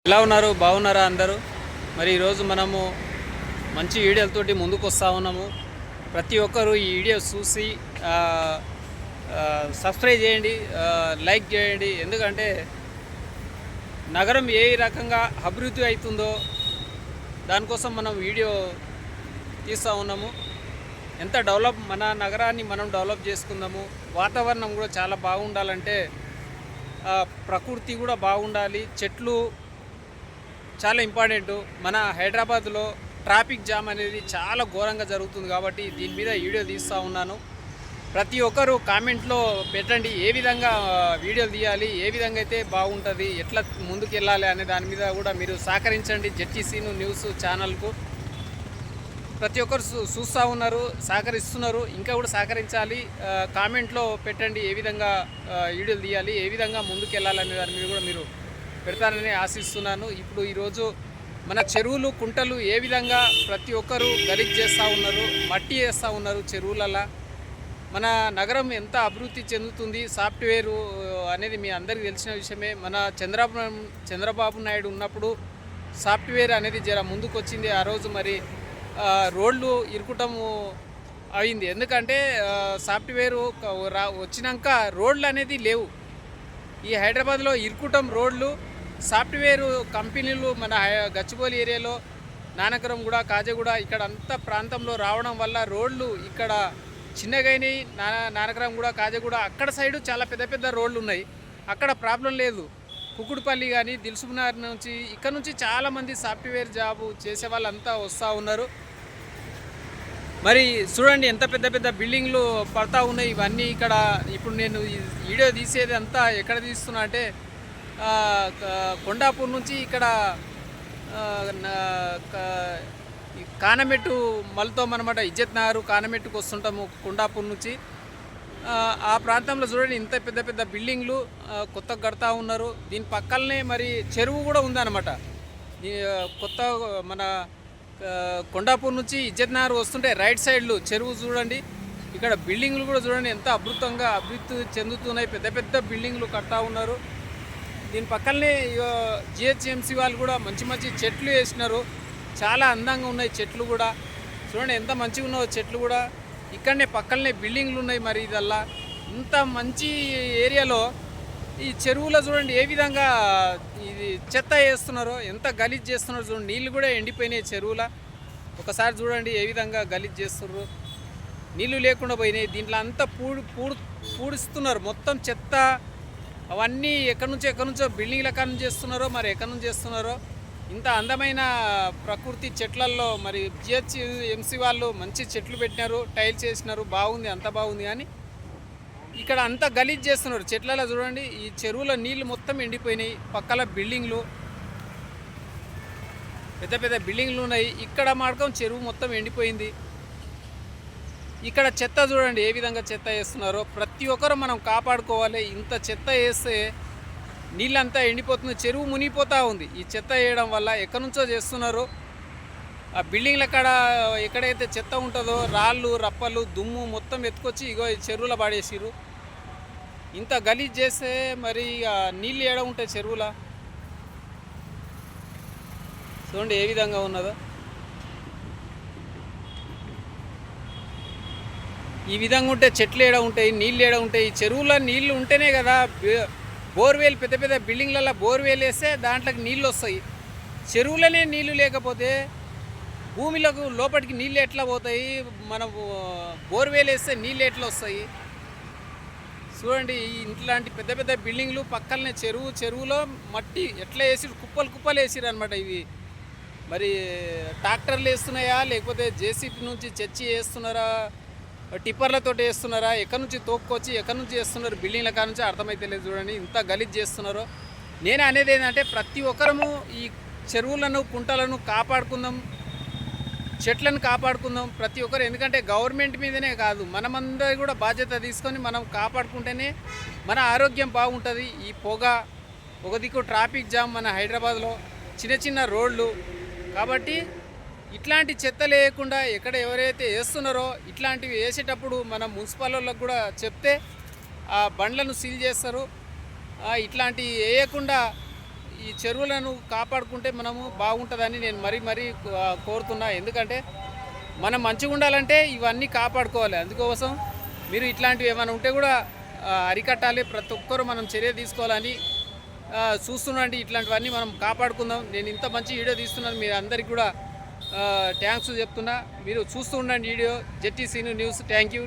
ఎలా ఉన్నారు? బాగున్నారా అందరూ? మరి ఈరోజు మనము మంచి వీడియోలతోటి ముందుకు వస్తూ ఉన్నాము. ప్రతి ఒక్కరూ ఈ వీడియో చూసి సబ్స్క్రైబ్ చేయండి, లైక్ చేయండి. ఎందుకంటే నగరం ఏ రకంగా అభివృద్ధి అవుతుందో దానికోసం మనం వీడియో తీస్తూ ఉన్నాము. ఎంత మన నగరాన్ని మనం డెవలప్ చేసుకుందాము. వాతావరణం కూడా చాలా బాగుండాలంటే ప్రకృతి కూడా బాగుండాలి. చెట్లు చాలా ఇంపార్టెంట్. మన హైదరాబాద్లో ట్రాఫిక్ జామ్ అనేది చాలా ఘోరంగా జరుగుతుంది కాబట్టి దీని మీద వీడియో తీస్తూ ఉన్నాను. ప్రతి ఒక్కరు కామెంట్లో పెట్టండి, ఏ విధంగా వీడియోలు తీయాలి, ఏ విధంగా అయితే బాగుంటుంది, ఎట్లా ముందుకు వెళ్ళాలి అనే దాని మీద కూడా మీరు సహకరించండి. జెడ్టీసీను న్యూస్ ఛానల్కు ప్రతి ఒక్కరు చూస్తూ ఉన్నారు, సహకరిస్తున్నారు. ఇంకా కూడా సహకరించాలి. కామెంట్లో పెట్టండి ఏ విధంగా వీడియోలు తీయాలి, ఏ విధంగా ముందుకు వెళ్ళాలనే దాని మీద కూడా మీరు పెడతానని ఆశిస్తున్నాను. ఇప్పుడు ఈరోజు మన చెరువులు కుంటలు ఏ విధంగా ప్రతి ఒక్కరూ గలీజ్ చేస్తూ ఉన్నారు, మట్టి వేస్తూ ఉన్నారు చెరువులలో. మన నగరం ఎంత అభివృద్ధి చెందుతుంది, సాఫ్ట్వేరు అనేది మీ అందరికీ తెలిసిన విషయమే. మన చంద్రబాబు నాయుడు ఉన్నప్పుడు సాఫ్ట్వేర్ అనేది జర ముందుకు వచ్చింది. ఆ రోజు మరి రోడ్లు ఇరుకుటము అయింది. ఎందుకంటే సాఫ్ట్వేరు వచ్చినాక రోడ్లు అనేది లేవు. ఈ హైదరాబాద్లో ఇరుకుటం రోడ్లు, సాఫ్ట్వేర్ కంపెనీలు మన గచ్చిబౌలి ఏరియాలో నానకరం కూడా, కాజగూడ ఇక్కడ అంతా ప్రాంతంలో రావడం వల్ల రోడ్లు ఇక్కడ చిన్నగైనవి. నానకరం కూడా, కాజగూడ అక్కడ సైడు చాలా పెద్ద పెద్ద రోడ్లు ఉన్నాయి. అక్కడ ప్రాబ్లం లేదు. కుకుడుపల్లి కానీ, దిల్సుఖ్నగర్ నుంచి ఇక్కడ నుంచి చాలామంది సాఫ్ట్వేర్ జాబు చేసే వాళ్ళంతా వస్తూ ఉన్నారు. మరి చూడండి ఎంత పెద్ద పెద్ద బిల్డింగ్లు పడతా ఉన్నాయి. ఇవన్నీ ఇక్కడ ఇప్పుడు నేను వీడియో తీసేది అంతా ఎక్కడ తీస్తున్నా అంటే కొండాపూర్ నుంచి ఇక్కడ కానమెట్టు మలుతాం అనమాట. ఇజ్జత్ నగర్ కానమెట్టుకు వస్తుంటాము కొండాపూర్ నుంచి. ఆ ప్రాంతంలో చూడండి ఇంత పెద్ద పెద్ద బిల్డింగ్లు కొత్తగా కడతా ఉన్నారు. దీని పక్కనే మరి చెరువు కూడా ఉందన్నమాట. కొత్త మన కొండాపూర్ నుంచి ఇజ్జత్ నగర్ వస్తుంటే రైట్ సైడ్లు చెరువు చూడండి. ఇక్కడ బిల్డింగ్లు కూడా చూడండి ఎంత అభివృద్ధి చెందుతున్నాయి. పెద్ద పెద్ద బిల్డింగ్లు కడతా ఉన్నారు. దీని పక్కనే జిహెచ్ఎంసీ వాళ్ళు కూడా మంచి మంచి చెట్లు వేసినారు. చాలా అందంగా ఉన్నాయి చెట్లు కూడా. చూడండి ఎంత మంచిగా ఉన్నాయో చెట్లు కూడా. ఇక్కడనే పక్కనే బిల్డింగ్లు ఉన్నాయి. మరి ఇదల్లా ఇంత మంచి ఏరియాలో ఈ చెరువులో చూడండి ఏ విధంగా ఇది చెత్త వేస్తున్నారో, ఎంత గలీజ్ చేస్తున్నారో చూడండి. నీళ్ళు కూడా ఎండిపోయినాయి చెరువులో. ఒకసారి చూడండి ఏ విధంగా గలీజ్ చేస్తున్నారు. నీళ్ళు లేకుండా పోయినాయి. దీంట్లో అంతా పూడిస్తున్నారు మొత్తం చెత్త. అవన్నీ ఎక్కడి నుంచో బిల్డింగ్ల కాడ నుంచి చేస్తున్నారో, మరి ఎక్కడి నుంచి చేస్తున్నారో. ఇంత అందమైన ప్రకృతి చెట్లల్లో మరి జిహెచ్ఎంసీ వాళ్ళు మంచి చెట్లు పెట్టినారు, టైల్స్ వేసినారు, బాగుంది, అంత బాగుంది. కానీ ఇక్కడ అంతా గలీజ్ చేస్తున్నారు చెట్లలో. చూడండి ఈ చెరువులో నీళ్ళు మొత్తం ఎండిపోయినాయి. పక్కల బిల్డింగ్లు, పెద్ద పెద్ద బిల్డింగ్లు ఉన్నాయి. ఇక్కడ మార్గం చెరువు మొత్తం ఎండిపోయింది. ఇక్కడ చెత్త చూడండి ఏ విధంగా చెత్త వేస్తున్నారో. ప్రతి ఒక్కరు మనం కాపాడుకోవాలి. ఇంత చెత్త వేస్తే నీళ్ళంతా ఎండిపోతుంది, చెరువు మునిగిపోతూ ఉంది ఈ చెత్త వేయడం వల్ల. ఎక్కడి నుంచో చేస్తున్నారు. ఆ బిల్డింగ్ల కాడ ఎక్కడైతే చెత్త ఉంటుందో రాళ్ళు, రప్పలు, దుమ్ము మొత్తం ఎత్తుకొచ్చి ఇగో ఈ చెరువులో పడేసిరు. ఇంత గలీజ్ చేస్తే మరి నీళ్ళు ఏడ ఉంటాయి చెరువులో. చూడండి ఏ విధంగా ఉన్నదో. ఈ విధంగా ఉంటే చెట్లు ఏడ ఉంటాయి, నీళ్ళు ఏడ ఉంటాయి. చెరువులో నీళ్ళు ఉంటేనే కదా బోర్వేల్, పెద్ద పెద్ద బిల్డింగ్లలో బోర్వేల్ వేస్తే దాంట్లోకి నీళ్ళు వస్తాయి. చెరువులోనే నీళ్ళు లేకపోతే భూమిలోకి లోపలికి నీళ్ళు ఎట్లా పోతాయి? మనం బోర్వేల్ వేస్తే నీళ్ళు ఎట్లా వస్తాయి? చూడండి ఇట్లాంటి పెద్ద పెద్ద బిల్డింగ్లు పక్కనే చెరువులో మట్టి ఎట్లా వేసి కుప్పలు వేసిరు అనమాట. ఇవి మరి ట్రాక్టర్లు వేస్తున్నాయా, లేకపోతే జేసీబీ నుంచి చచ్చి వేస్తున్నారా, టిప్పర్లతో వేస్తున్నారా, ఎక్కడి నుంచి తోపుకొచ్చి ఎక్కడి నుంచి వేస్తున్నారు బిల్డింగ్ల కాడ నుంచి అర్థమైతే లేదు. చూడండి ఇంత గలీజ్ చేస్తున్నారో. నేను అనేది ఏంటంటే ప్రతి ఒక్కరము ఈ చెరువులను, కుంటలను కాపాడుకుందాం, చెట్లను కాపాడుకుందాం ప్రతి ఒక్కరు. ఎందుకంటే గవర్నమెంట్ మీదనే కాదు, మనమందరి కూడా బాధ్యత తీసుకొని మనం కాపాడుకుంటేనే మన ఆరోగ్యం బాగుంటుంది. ఈ ఒక దిక్కు ట్రాఫిక్ జామ్ మన హైదరాబాద్లో, చిన్న రోడ్లు. కాబట్టి ఇట్లాంటి చెత్త లేకుండా ఎక్కడ ఎవరైతే వేస్తున్నారో ఇట్లాంటివి వేసేటప్పుడు మనం మున్సిపల్ వాళ్ళకు కూడా చెప్తే ఆ బండ్లను సీల్ చేస్తారు. ఇట్లాంటివి వేయకుండా ఈ చెరువులను కాపాడుకుంటే మనము బాగుంటుందని నేను మరీ కోరుతున్నా. ఎందుకంటే మనం మంచిగా ఉండాలంటే ఇవన్నీ కాపాడుకోవాలి. అందుకోసం మీరు ఇట్లాంటివి ఏమైనా ఉంటే కూడా అరికట్టాలి. ప్రతి ఒక్కరూ మనం చర్య తీసుకోవాలని చూస్తున్నాండి. ఇట్లాంటివన్నీ మనం కాపాడుకుందాం. నేను ఇంత మంచి వీడియో తీస్తున్నాను, మీరు అందరికీ కూడా థ్యాంక్స్ చెప్తున్నా. మీరు చూస్తూ ఉండండి వీడియో. జెట్టీసీ న్యూస్. Thank you.